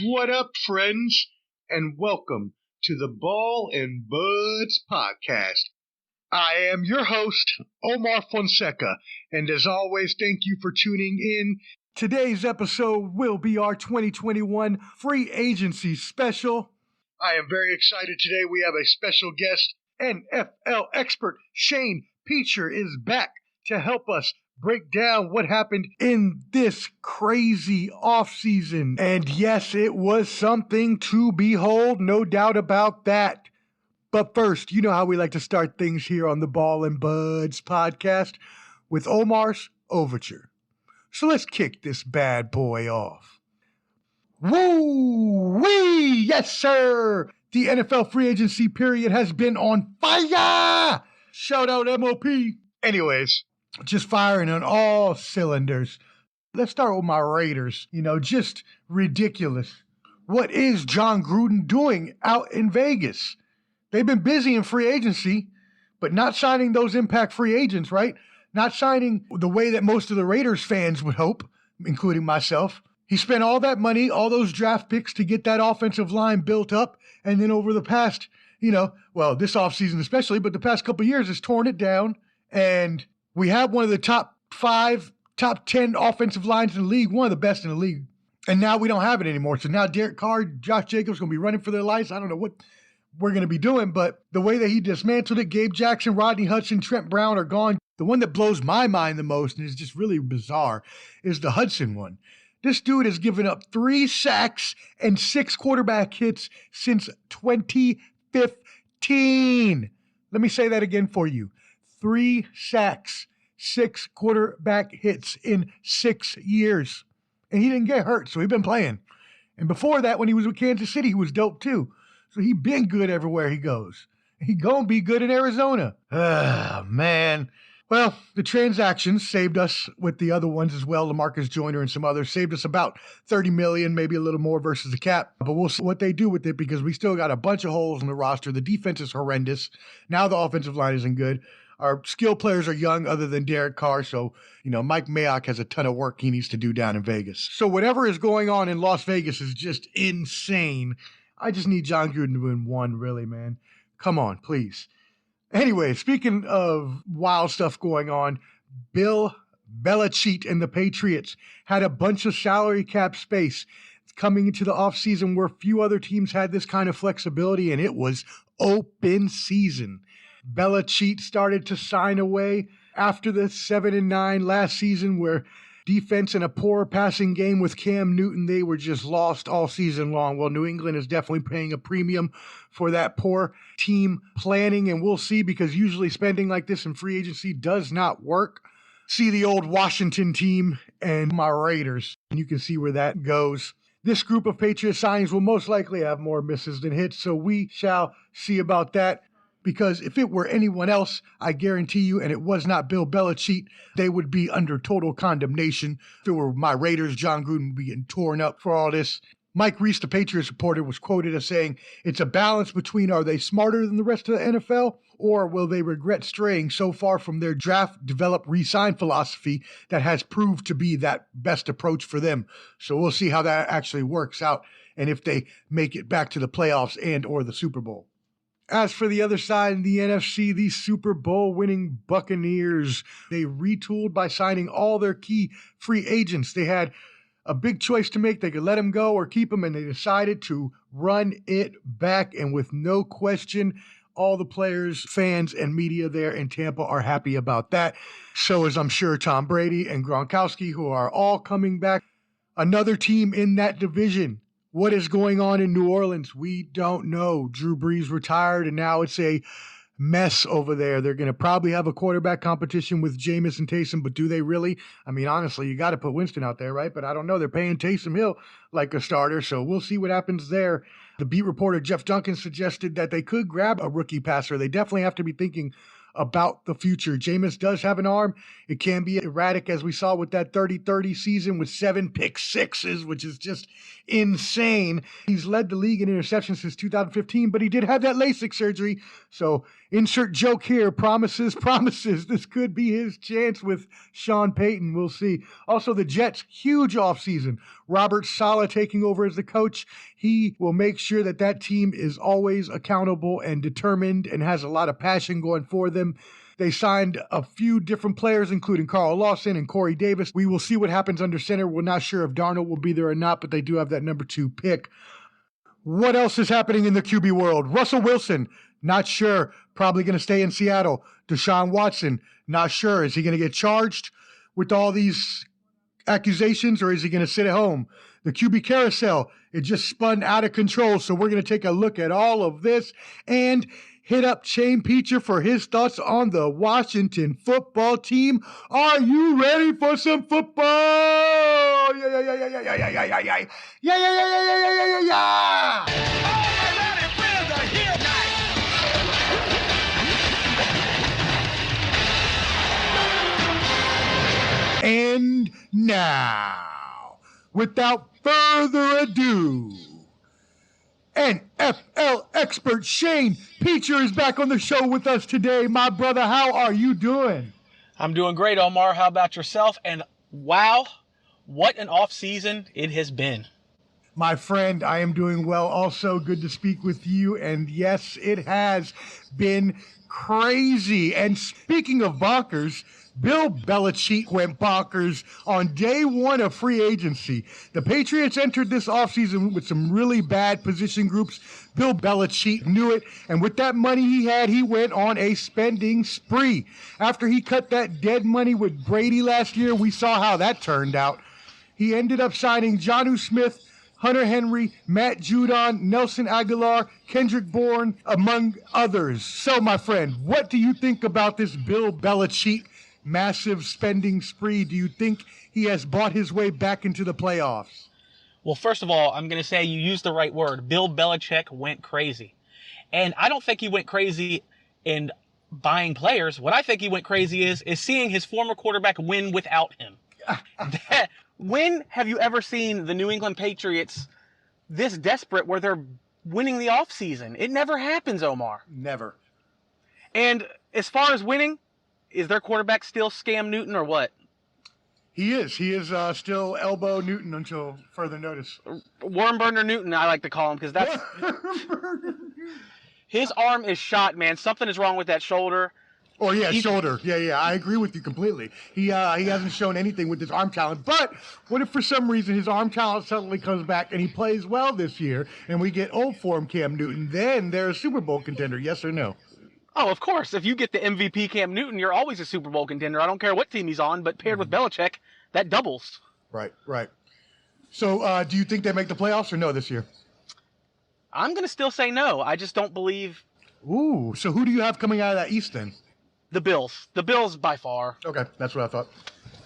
What up, friends? And welcome to the Ball and Buds podcast. I am your host, Omar Fonseca, and as always, thank you for tuning in. Today's episode will be our 2021 free agency special. I am very excited today. We have a special guest, NFL expert Shane Peacher is back to help us break down what happened in this crazy offseason. And yes, it was something to behold, no doubt about that. But first, you know how we like to start things here on the Ball and Buds podcast with Omar's Overture. So let's kick this bad boy off. Woo-wee! Yes, sir! The NFL free agency period has been on fire! Shout out M.O.P. Anyways, just firing on all cylinders. Let's start with my Raiders. Just ridiculous. What is John Gruden doing out in Vegas? They've been busy in free agency, but not signing those impact free agents, right? Not signing the way that most of the Raiders fans would hope, including myself. He spent all that money, all those draft picks to get that offensive line built up. And then over the past, this offseason especially, but the past couple of years has torn it down. And we have one of the top 10 offensive lines in the league, one of the best in the league. And now we don't have it anymore. So now Derek Carr, Josh Jacobs going to be running for their lives. I don't know what we're going to be doing, but the way that he dismantled it, Gabe Jackson, Rodney Hudson, Trent Brown are gone. The one that blows my mind the most and is just really bizarre is the Hudson one. This dude has given up 3 sacks and 6 quarterback hits since 2015. Let me say that again for you. 3 sacks, 6 quarterback hits in 6 years. And he didn't get hurt, so he's been playing. And before that, when he was with Kansas City, he was dope too. So he been good everywhere he goes. He gonna be good in Arizona. Man. Well, the transactions saved us with the other ones as well. LaMarcus Joyner and some others saved us about $30 million, maybe a little more versus the cap. But we'll see what they do with it because we still got a bunch of holes in the roster. The defense is horrendous. Now the offensive line isn't good. Our skill players are young other than Derek Carr. So, Mike Mayock has a ton of work he needs to do down in Vegas. So whatever is going on in Las Vegas is just insane. I just need John Gruden to win one, really, man. Come on, please. Anyway, speaking of wild stuff going on, Bellicheat and the Patriots had a bunch of salary cap space coming into the offseason where few other teams had this kind of flexibility, and it was open season. Bellicheat started to sign away after the 7-9 last season where defense and a poor passing game with Cam Newton, they were just lost all season long. Well, New England is definitely paying a premium for that poor team planning, and we'll see because usually spending like this in free agency does not work. See the old Washington team and my Raiders, and you can see where that goes. This group of Patriot signings will most likely have more misses than hits, so we shall see about that. Because if it were anyone else, I guarantee you, and it was not Bill Bellicheat, they would be under total condemnation. If it were my Raiders, John Gruden would be getting torn up for all this. Mike Reese, the Patriots reporter, was quoted as saying, it's a balance between are they smarter than the rest of the NFL, or will they regret straying so far from their draft, develop, re-sign philosophy that has proved to be that best approach for them. So we'll see how that actually works out and if they make it back to the playoffs and or the Super Bowl. As for the other side in the NFC, the Super Bowl winning Buccaneers, they retooled by signing all their key free agents. They had a big choice to make. They could let them go or keep them, and they decided to run it back. And with no question, all the players, fans, and media there in Tampa are happy about that. So is I'm sure Tom Brady and Gronkowski, who are all coming back. Another team in that division. What is going on in New Orleans? We don't know. Drew Brees retired, and now it's a mess over there. They're going to probably have a quarterback competition with Jameis and Taysom, but do they really? I mean, honestly, you got to put Winston out there, right? But I don't know. They're paying Taysom Hill like a starter, so we'll see what happens there. The beat reporter Jeff Duncan suggested that they could grab a rookie passer. They definitely have to be thinking about the future. Jameis does have an arm. It can be erratic, as we saw with that 30-30 season with 7 pick sixes, which is just insane. He's led the league in interceptions since 2015, but he did have that LASIK surgery, so Insert joke here. Promises, promises. This could be his chance with Sean Payton. We'll see. Also, the Jets, huge offseason. Robert Saleh taking over as the coach. He will make sure that that team is always accountable and determined and has a lot of passion going for them. They signed a few different players, including Carl Lawson and Corey Davis. We will see what happens under center. We're not sure if Darnold will be there or not, but they do have that number 2 pick. What else is happening in the QB world? Russell Wilson, not sure. Probably going to stay in Seattle. Deshaun Watson, not sure. Is he going to get charged with all these accusations, or is he going to sit at home? The QB carousel, it just spun out of control. So we're going to take a look at all of this and hit up Shane Peacher for his thoughts on the Washington football team. Are you ready for some football? Yeah. And now, without further ado, NFL expert Shane Peacher is back on the show with us today. My brother, how are you doing? I'm doing great, Omar. How about yourself? And wow, what an off season it has been. My friend, I am doing well. Also, good to speak with you. And yes, it has been crazy. And speaking of bonkers, Bill Bellicheat went bonkers on day 1 of free agency. The Patriots entered this offseason with some really bad position groups. Bill Bellicheat knew it, and with that money he had, he went on a spending spree. After he cut that dead money with Brady last year, we saw how that turned out. He ended up signing Jonnu Smith, Hunter Henry, Matt Judon, Nelson Aguilar, Kendrick Bourne, among others. So, my friend, what do you think about this Bill Bellicheat massive spending spree? Do you think he has bought his way back into the playoffs? Well, first of all, I'm going to say you used the right word. Bill Belichick went crazy. And I don't think he went crazy in buying players. What I think he went crazy is seeing his former quarterback win without him. When have you ever seen the New England Patriots this desperate where they're winning the offseason? It never happens, Omar. Never. And as far as winning, is their quarterback still Scam Newton or what? He is. He is still Elbow Newton until further notice. Worm Burner Newton, I like to call him, because that's... His arm is shot, man. Something is wrong with that shoulder. Oh, yeah, shoulder. Yeah, I agree with you completely. He hasn't shown anything with his arm talent. But what if for some reason his arm talent suddenly comes back and he plays well this year and we get old form Cam Newton? Then they're a Super Bowl contender, yes or no? Oh, of course. If you get the MVP Cam Newton, you're always a Super Bowl contender. I don't care what team he's on, but paired with Belichick, that doubles. Right. So do you think they make the playoffs or no this year? I'm going to still say no. I just don't believe... Ooh, so who do you have coming out of that East then? The Bills. The Bills by far. Okay, that's what I thought.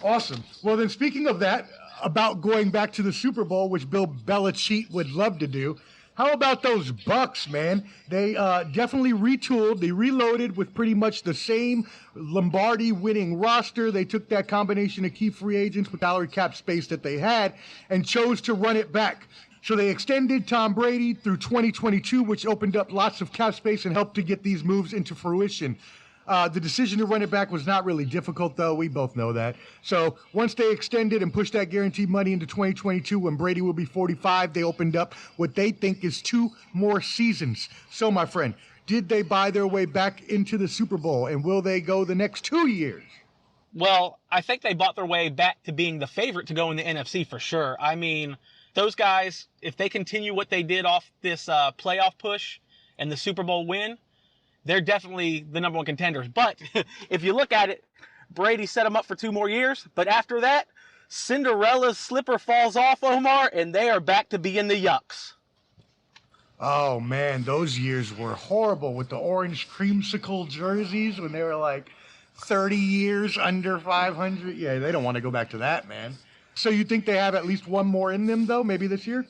Awesome. Well, then speaking of that, about going back to the Super Bowl, which Bill Belichick would love to do, how about those Bucs, man? They definitely retooled. They reloaded with pretty much the same Lombardi winning roster. They took that combination of key free agents with salary cap space that they had and chose to run it back. So they extended Tom Brady through 2022, which opened up lots of cap space and helped to get these moves into fruition. The decision to run it back was not really difficult, though. We both know that. So once they extended and pushed that guaranteed money into 2022, when Brady will be 45, they opened up what they think is 2 more seasons. So, my friend, did they buy their way back into the Super Bowl, and will they go the next 2 years? Well, I think they bought their way back to being the favorite to go in the NFC for sure. I mean, those guys, if they continue what they did off this playoff push and the Super Bowl win, they're definitely the number 1 contenders. But if you look at it, Brady set them up for 2 more years. But after that, Cinderella's slipper falls off, Omar, and they are back to being the Yucks. Oh, man, those years were horrible with the orange creamsicle jerseys when they were like 30 years under 500. Yeah, they don't want to go back to that, man. So you think they have at least 1 more in them, though, maybe this year?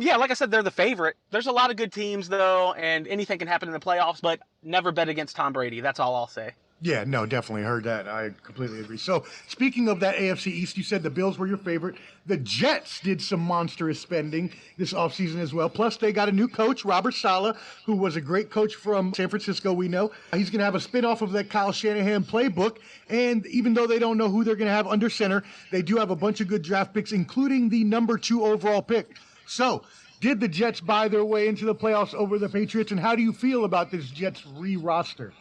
Yeah, like I said, they're the favorite. There's a lot of good teams, though, and anything can happen in the playoffs, but never bet against Tom Brady. That's all I'll say. Yeah, no, definitely heard that. I completely agree. So, speaking of that AFC East, you said the Bills were your favorite. The Jets did some monstrous spending this offseason as well. Plus, they got a new coach, Robert Saleh, who was a great coach from San Francisco, we know. He's going to have a spinoff of that Kyle Shanahan playbook. And even though they don't know who they're going to have under center, they do have a bunch of good draft picks, including the number 2 overall pick. So, did the Jets buy their way into the playoffs over the Patriots? And how do you feel about this Jets re-roster?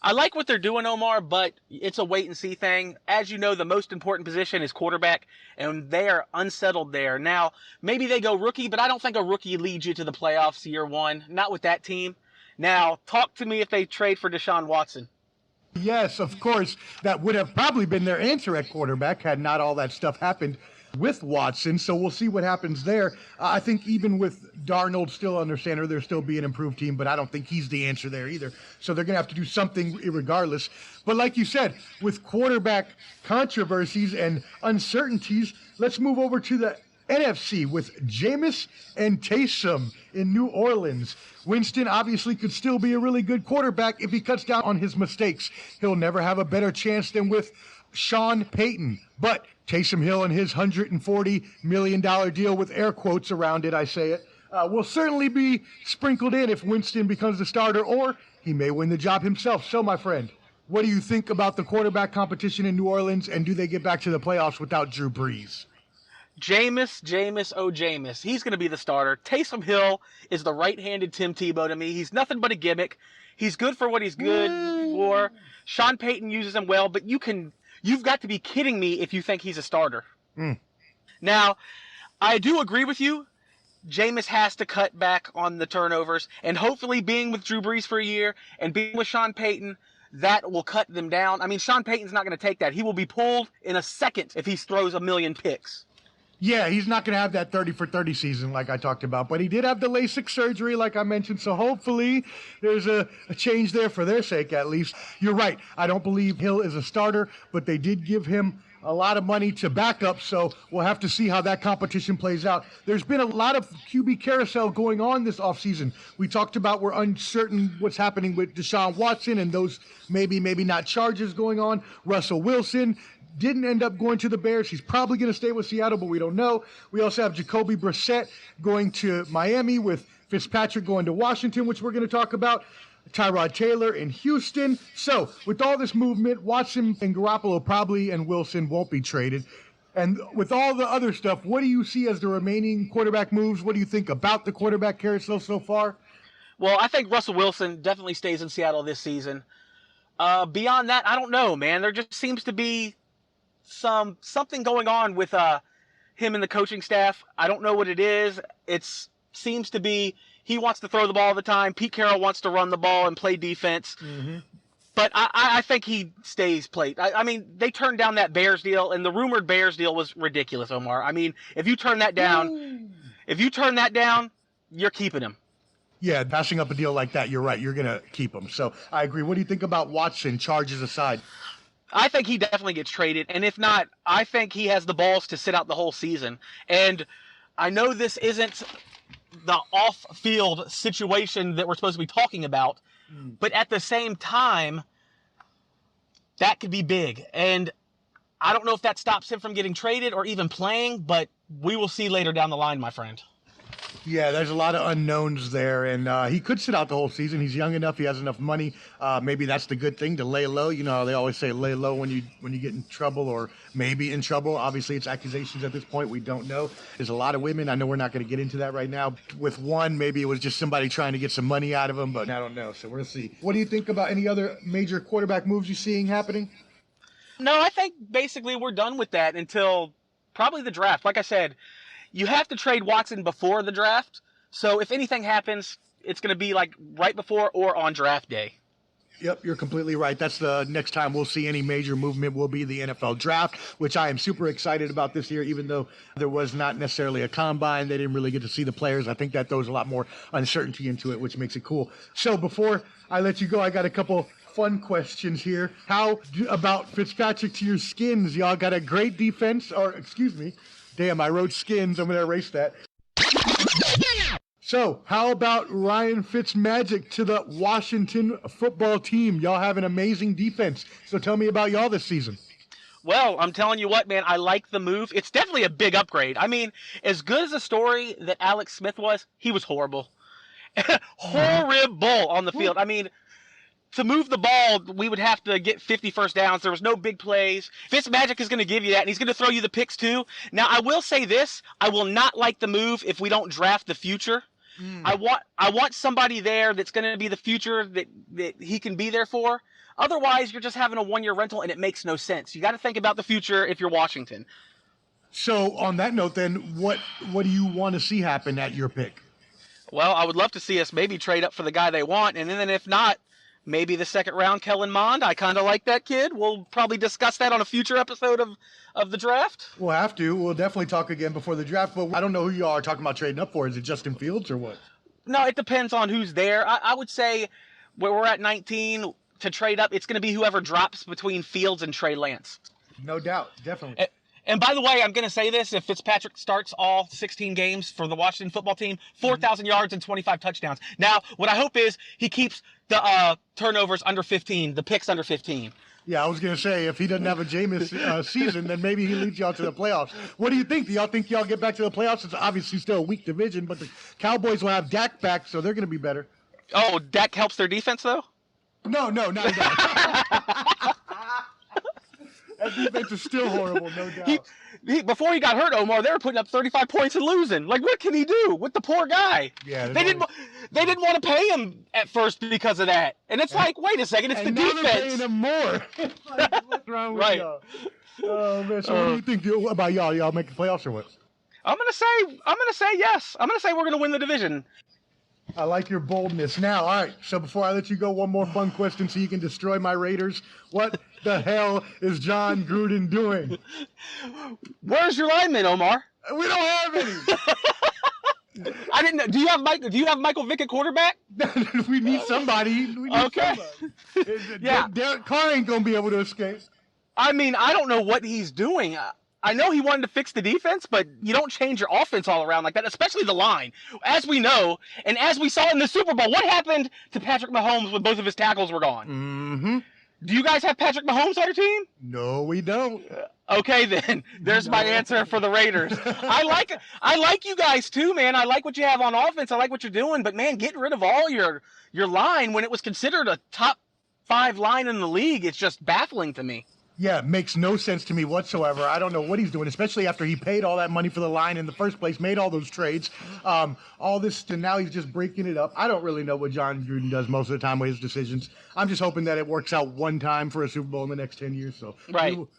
I like what they're doing, Omar, but it's a wait-and-see thing. As you know, the most important position is quarterback, and they are unsettled there. Now, maybe they go rookie, but I don't think a rookie leads you to the playoffs year one. Not with that team. Now, talk to me if they trade for Deshaun Watson. Yes, of course. That would have probably been their answer at quarterback had not all that stuff happened with Watson. So we'll see what happens there. I think even with Darnold still under center, there'll still be an improved team, but I don't think he's the answer there either. So they're going to have to do something regardless. But like you said, with quarterback controversies and uncertainties, let's move over to the NFC with Jameis and Taysom in New Orleans. Winston obviously could still be a really good quarterback if he cuts down on his mistakes. He'll never have a better chance than with Sean Payton. But Taysom Hill and his $140 million deal with air quotes around it, I say it, will certainly be sprinkled in if Winston becomes the starter, or he may win the job himself. So, my friend, what do you think about the quarterback competition in New Orleans, and do they get back to the playoffs without Drew Brees? Jameis. He's going to be the starter. Taysom Hill is the right-handed Tim Tebow to me. He's nothing but a gimmick. He's good for what he's good for. Sean Payton uses him well, but you've got to be kidding me if you think he's a starter. Now, I do agree with you. Jameis has to cut back on the turnovers, and hopefully being with Drew Brees for a year and being with Sean Payton, that will cut them down. I mean, Sean Payton's not going to take that. He will be pulled in a second if he throws a million picks. Yeah, he's not going to have that 30 for 30 season like I talked about, but he did have the LASIK surgery like I mentioned, so hopefully there's a change there for their sake at least. You're right. I don't believe Hill is a starter, but they did give him a lot of money to back up, so we'll have to see how that competition plays out. There's been a lot of QB carousel going on this offseason. We talked about we're uncertain what's happening with Deshaun Watson and those maybe not charges going on. Russell Wilson didn't end up going to the Bears. He's probably going to stay with Seattle, but we don't know. We also have Jacoby Brissett going to Miami with Fitzpatrick going to Washington, which we're going to talk about. Tyrod Taylor in Houston. So with all this movement, Watson and Garoppolo probably and Wilson won't be traded. And with all the other stuff, what do you see as the remaining quarterback moves? What do you think about the quarterback carousel so far? Well, I think Russell Wilson definitely stays in Seattle this season. Beyond that, I don't know, man. There just seems to be something going on with him and the coaching staff. I don't know what it is. It seems to be he wants to throw the ball all the time. Pete Carroll wants to run the ball and play defense. But I think he stays played. I mean, they turned down that Bears deal, and the rumored Bears deal was ridiculous, Omar. I mean, if you turn that down, you're keeping him. Yeah, passing up a deal like that, you're right. You're going to keep him. So I agree. What do you think about Watson, charges aside? I think he definitely gets traded, and if not, I think he has the balls to sit out the whole season. And I know this isn't the off-field situation that we're supposed to be talking about, but at the same time, that could be big. And I don't know if that stops him from getting traded or even playing, but we will see later down the line, my friend. Yeah, there's a lot of unknowns there, and he could sit out the whole season. He's young enough. He has enough money. Maybe that's the good thing, to lay low. You know how they always say lay low when you get in trouble or maybe in trouble. Obviously, it's accusations at this point. We don't know. There's a lot of women. I know we're not going to get into that right now. With one, maybe it was just somebody trying to get some money out of him, but I don't know. So we'll see. What do you think about any other major quarterback moves you're seeing happening? No, I think basically we're done with that until probably the draft. Like I said, you have to trade Watson before the draft. So if anything happens, it's going to be like right before or on draft day. Yep, you're completely right. That's the next time we'll see any major movement will be the NFL draft, which I am super excited about this year, even though there was not necessarily a combine. They didn't really get to see the players. I think that throws a lot more uncertainty into it, which makes it cool. So before I let you go, I got a couple fun questions here. How about Fitzpatrick to your Skins? Y'all got a great defense, or excuse me. Damn, I wrote Skins. I'm going to erase that. So, how about Ryan Fitzmagic to the Washington football team? Y'all have an amazing defense. So tell me about y'all this season. Well, I'm telling you what, man, I like the move. It's definitely a big upgrade. I mean, as good as the story that Alex Smith was, he was horrible. Horrible on the field. I mean, to move the ball, we would have to get 50 first downs. There was no big plays. Fitzmagic is going to give you that, and he's going to throw you the picks too. Now, I will say this. I will not like the move if we don't draft the future. I want somebody there that's going to be the future that he can be there for. Otherwise, you're just having a one-year rental, and it makes no sense. You got to think about the future if you're Washington. So, on that note, then, what do you want to see happen at your pick? Well, I would love to see us maybe trade up for the guy they want, and then if not, maybe the second round, Kellen Mond. I kind of like that kid. We'll probably discuss that on a future episode of the draft. We'll have to. We'll definitely talk again before the draft, but I don't know who you all are talking about trading up for. Is it Justin Fields or what? No, it depends on who's there. I would say where we're at 19 to trade up, it's going to be whoever drops between Fields and Trey Lance. No doubt. Definitely. And by the way, I'm going to say this. If Fitzpatrick starts all 16 games for the Washington football team, 4,000 yards and 25 touchdowns. Now, what I hope is he keeps the turnovers under 15, the picks under 15. Yeah, I was going to say, if he doesn't have a Jameis season, then maybe he leads y'all to the playoffs. What do you think? Do y'all think y'all get back to the playoffs? It's obviously still a weak division, but the Cowboys will have Dak back, so they're going to be better. Oh, Dak helps their defense, though? No, not that. That defense is still horrible, no doubt. Before he got hurt, Omar, they were putting up 35 points and losing. Like, what can he do with the poor guy? Yeah, they didn't want to pay him at first because of that. And it's like, wait a second, it's the defense. They're paying him more. Like, what's wrong with y'all? Oh man, so what do you think about y'all? Y'all make the playoffs or what? I'm gonna say yes. I'm gonna say we're gonna win the division. I like your boldness. Now, all right, so before I let you go, one more fun question so you can destroy my Raiders. What the hell is John Gruden doing? Where's your lineman, Omar? We don't have any. I didn't know. Do you have Michael Vick at quarterback? We need somebody. Okay. Yeah. Derek Carr ain't going to be able to escape. I mean, I don't know what he's doing. I know he wanted to fix the defense, but you don't change your offense all around like that, especially the line. As we know, and as we saw in the Super Bowl, what happened to Patrick Mahomes when both of his tackles were gone? Mm-hmm. Do you guys have Patrick Mahomes on your team? No, we don't. Okay, then. There's my answer for the Raiders. I like you guys too, man. I like what you have on offense. I like what you're doing, but man, getting rid of all your line when it was considered a top 5 line in the league, it's just baffling to me. Yeah, it makes no sense to me whatsoever. I don't know what he's doing, especially after he paid all that money for the line in the first place, made all those trades, all this, and now he's just breaking it up. I don't really know what John Gruden does most of the time with his decisions. I'm just hoping that it works out one time for a Super Bowl in the next 10 years. So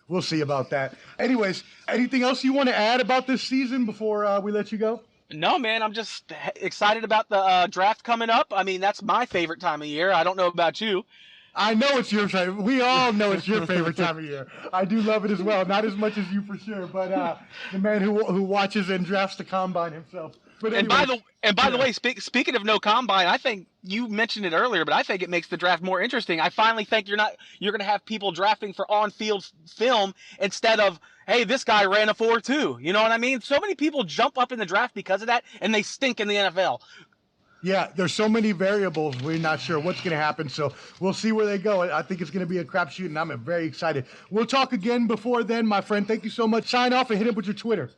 we'll see about that. Anyways, anything else you want to add about this season before we let you go? No, man, I'm just excited about the draft coming up. I mean, that's my favorite time of year. I don't know about you. I know it's your favorite. We all know it's your favorite time of year. I do love it as well. Not as much as you for sure, but the man who watches and drafts the combine himself. But anyway, by the way, speaking of no combine, I think you mentioned it earlier, but I think it makes the draft more interesting. I finally think you're going to have people drafting for on-field film instead of, hey, this guy ran a 4.2. You know what I mean? So many people jump up in the draft because of that, and they stink in the NFL. Yeah, there's so many variables. We're not sure what's going to happen, so we'll see where they go. I think it's going to be a crapshoot, and I'm very excited. We'll talk again before then, my friend. Thank you so much. Sign off and hit him with your Twitter.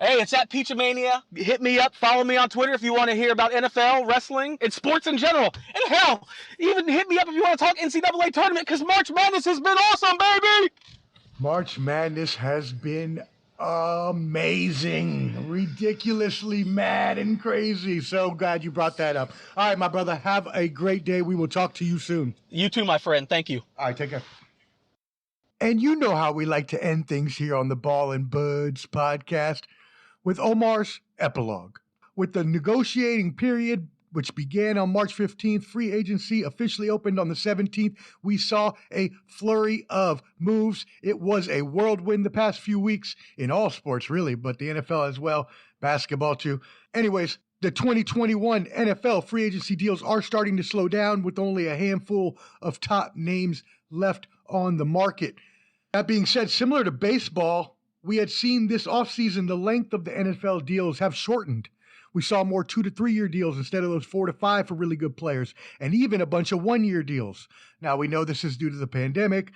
Hey, it's at Peachamania. Hit me up. Follow me on Twitter if you want to hear about NFL, wrestling, and sports in general. And hell, even hit me up if you want to talk NCAA tournament, because March Madness has been awesome, baby! March Madness has been amazing, ridiculously mad and crazy. So glad you brought that up. All right, my brother, have a great day. We will talk to you soon. You too, my friend. Thank you. All right, take care. And you know how we like to end things here on the Ball and Buds podcast with Omar's Epilogue. With the negotiating period, which began on March 15th, free agency officially opened on the 17th. We saw a flurry of moves. It was a whirlwind the past few weeks in all sports, really, but the NFL as well, basketball too. Anyways, the 2021 NFL free agency deals are starting to slow down with only a handful of top names left on the market. That being said, similar to baseball, we had seen this offseason the length of the NFL deals have shortened, We saw more 2 to 3 year deals instead of those 4 to 5 for really good players, and even a bunch of 1 year deals. Now we know this is due to the pandemic,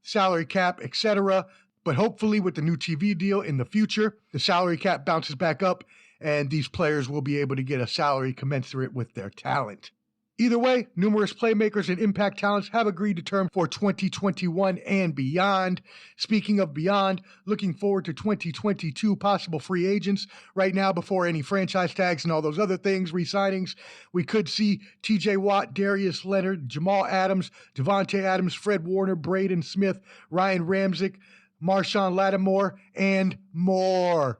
salary cap, etc. But hopefully with the new TV deal in the future, the salary cap bounces back up and these players will be able to get a salary commensurate with their talent. Either way, numerous playmakers and impact talents have agreed to term for 2021 and beyond. Speaking of beyond, looking forward to 2022 possible free agents. Right now, before any franchise tags and all those other things, re-signings, we could see TJ Watt, Darius Leonard, Jamal Adams, Devontae Adams, Fred Warner, Braden Smith, Ryan Ramczyk, Marshawn Lattimore, and more.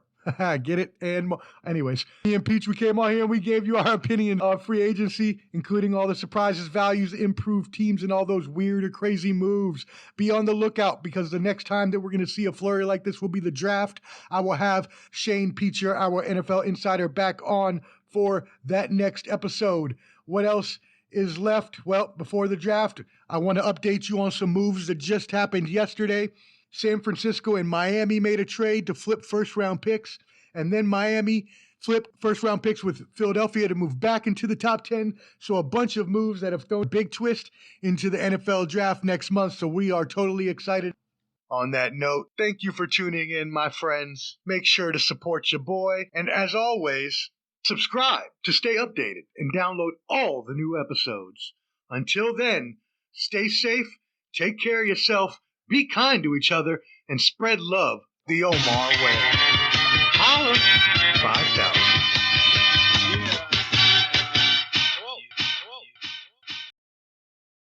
Get it? And more. Anyways, me and Peach, we came on here and we gave you our opinion of free agency, including all the surprises, values, improved teams, and all those weird or crazy moves. Be on the lookout, because the next time that we're going to see a flurry like this will be the draft. I will have Shane Peacher, our NFL insider, back on for that next episode. What else is left? Well, before the draft, I want to update you on some moves that just happened yesterday. San Francisco and Miami made a trade to flip first-round picks, and then Miami flipped first-round picks with Philadelphia to move back into the top 10. So a bunch of moves that have thrown a big twist into the NFL draft next month, so we are totally excited. On that note, thank you for tuning in, my friends. Make sure to support your boy, and as always, subscribe to stay updated and download all the new episodes. Until then, stay safe, take care of yourself, be kind to each other, and spread love the Omar way. Holla!